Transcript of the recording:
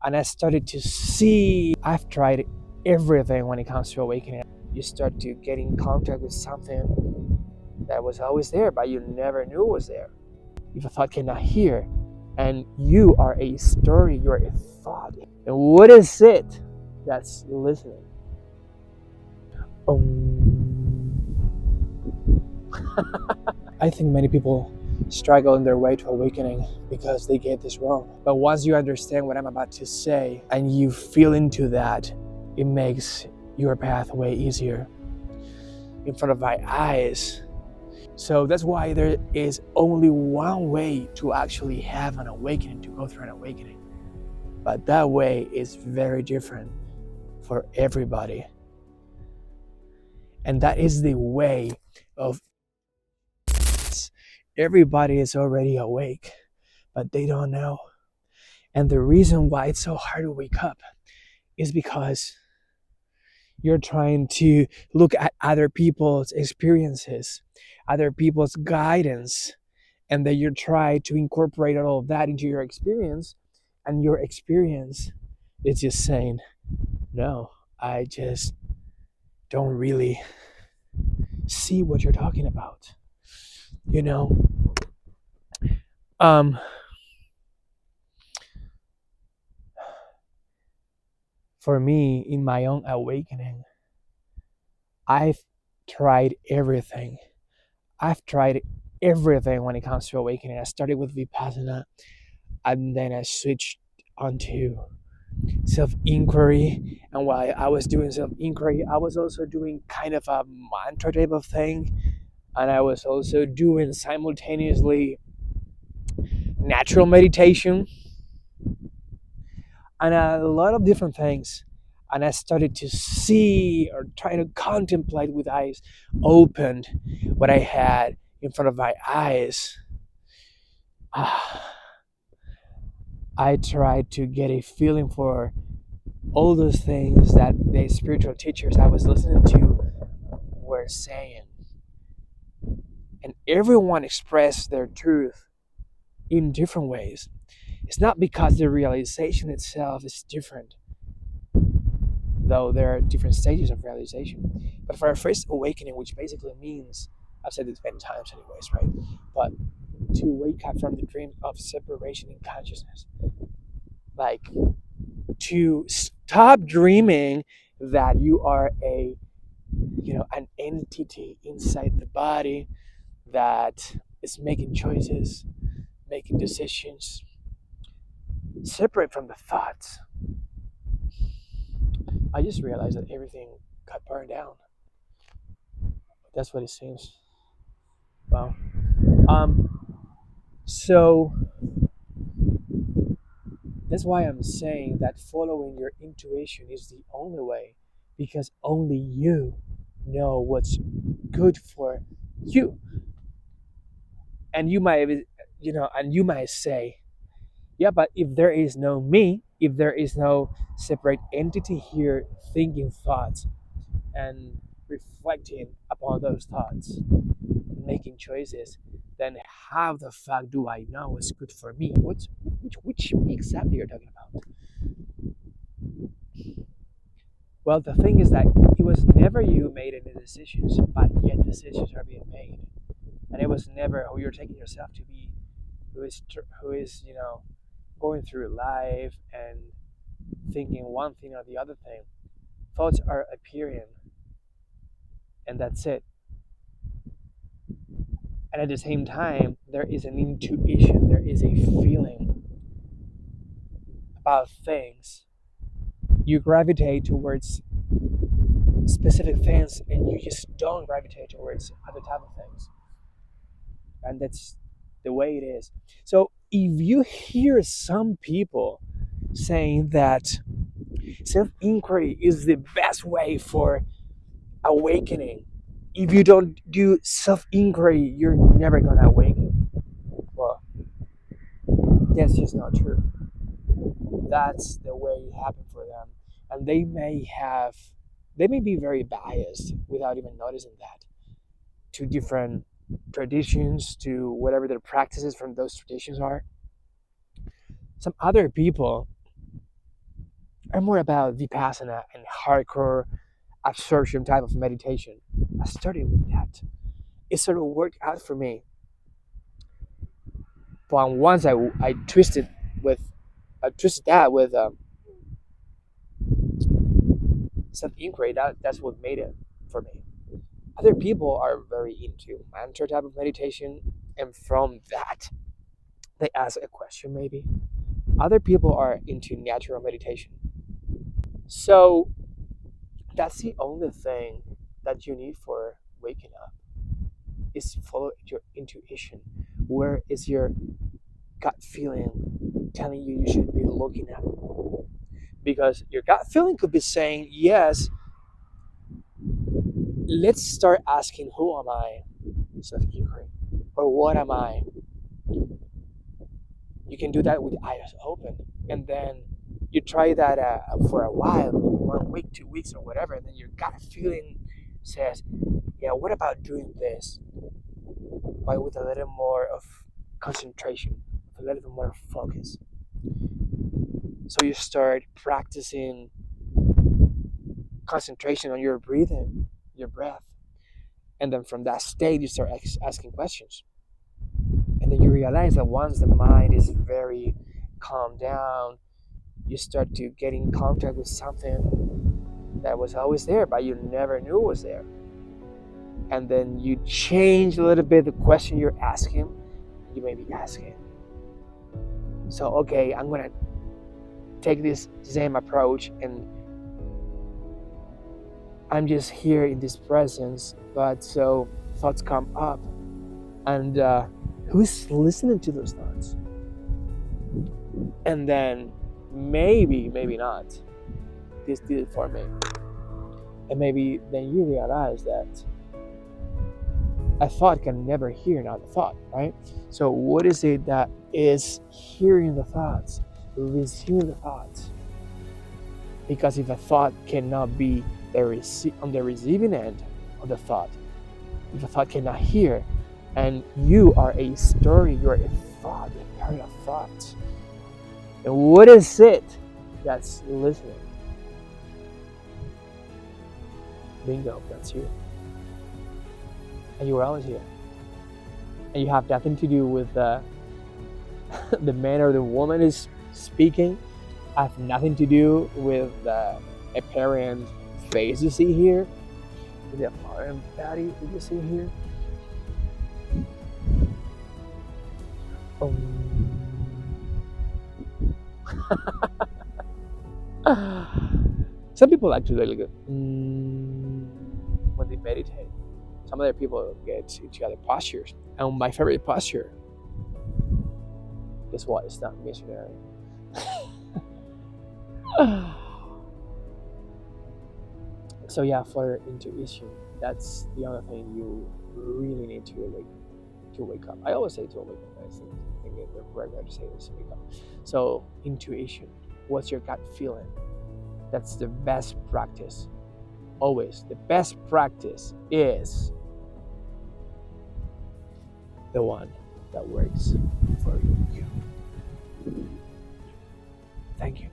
And I started to see I've tried everything when it comes to awakening. You start to get in contact with something that was always there, but you never knew was there. If a thought cannot hear, and you are a story, you're a thought. And what is it that's listening? I think many people struggle in their way to awakening because they get this wrong. But once you understand what I'm about to say and you feel into that, it makes your path way easier in front of my eyes. So that's why there is only one way to actually have an awakening, to go through an awakening. But that way is very different for everybody. And that is the way of everybody is already awake, but they don't know. And the reason why it's so hard to wake up is because you're trying to look at other people's experiences, other people's guidance, and then you try to incorporate all of that into your experience, and your experience is just saying, no, I just don't really see what you're talking about. You know, for me, in my own awakening, I've tried everything. I've tried everything when it comes to awakening. I started with Vipassana, and then I switched onto self-inquiry. And while I was doing self-inquiry, I was also doing kind of a mantra type of thing. And I was also doing simultaneously natural meditation and a lot of different things. And I started to see or try to contemplate with eyes opened what I had in front of my eyes. I tried to get a feeling for all those things that the spiritual teachers I was listening to were saying. And everyone expressed their truth in different ways. It's not because the realization itself is different, though there are different stages of realization. But for our first awakening, which basically means, I've said this many times anyways, right? But to wake up from the dream of separation in consciousness. Like to stop dreaming that you are an entity inside the body that is making choices, making decisions, separate from the thoughts. I just realized that everything got burned down. That's what it seems. Wow. So that's why I'm saying that following your intuition is the only way, because only you know what's good for you. And you might say, yeah, but if there is no me, if there is no separate entity here thinking thoughts and reflecting upon those thoughts, making choices, then how the fuck do I know what's good for me? Which me exactly you're talking about? Well, the thing is that it was never you made any decisions, but yet decisions are being made, and it was never who you're taking yourself to be, who is going through life and thinking one thing or the other thing. Thoughts are appearing, and that's it. And at the same time, there is an intuition, there is a feeling about things. You gravitate towards specific things, and you just don't gravitate towards other type of things. And that's the way it is. So if you hear some people saying that self-inquiry is the best way for awakening, if you don't do self-inquiry, you're never gonna awaken. Well, that's just not true. That's the way it happened for them. And they may be very biased without even noticing that, to different traditions, to whatever their practices from those traditions are. Some other people are more about vipassana and hardcore absorption type of meditation. I started with that. It sort of worked out for me. But once I twisted with I twisted that with self inquiry, that's what made it for me. Other people are very into mantra type of meditation, and from that they ask a question maybe. Other people are into natural meditation. So that's the only thing that you need for waking up is follow your intuition. Where is your gut feeling telling you you should be looking at? Because your gut feeling could be saying, yes, let's start asking, who am I? Self inquiry. Or what am I? You can do that with eyes open. And then you try that for a while, maybe 1 week, 2 weeks, or whatever. And then your gut feeling says, yeah, what about doing this? But with a little more of concentration, with a little bit more focus. So you start practicing concentration on your breathing, your breath. And then from that state, you start asking questions. And then you realize that once the mind is very calmed down, you start to get in contact with something that was always there, but you never knew was there. And then you change a little bit the question you're asking. You may be asking, so okay, I'm gonna take this same approach, and I'm just here in this presence, but so thoughts come up, and who's listening to those thoughts? And then maybe not, this did it for me. And maybe then you realize that a thought can never hear another thought, right? So what is it that is hearing the thoughts, receiving the thoughts? Because if a thought cannot be on the receiving end of the thought, if a thought cannot hear, and you are a story, you're a thought, a part of thought, and what is it that's listening? Bingo, that's you. And you were always here. And you have nothing to do with the man or the woman is speaking. Have nothing to do with the apparent face you see here, with the apparent body that you see here. Some people like to really go when they meditate. Some other people get into other postures. And my favorite posture, guess what? It's not missionary. So yeah, for intuition, that's the other thing you really need to wake up. I always say to wake up. I think the correct way to say is wake up. So intuition, what's your gut feeling? That's the best practice. Always, the best practice is the one that works for you. Thank you.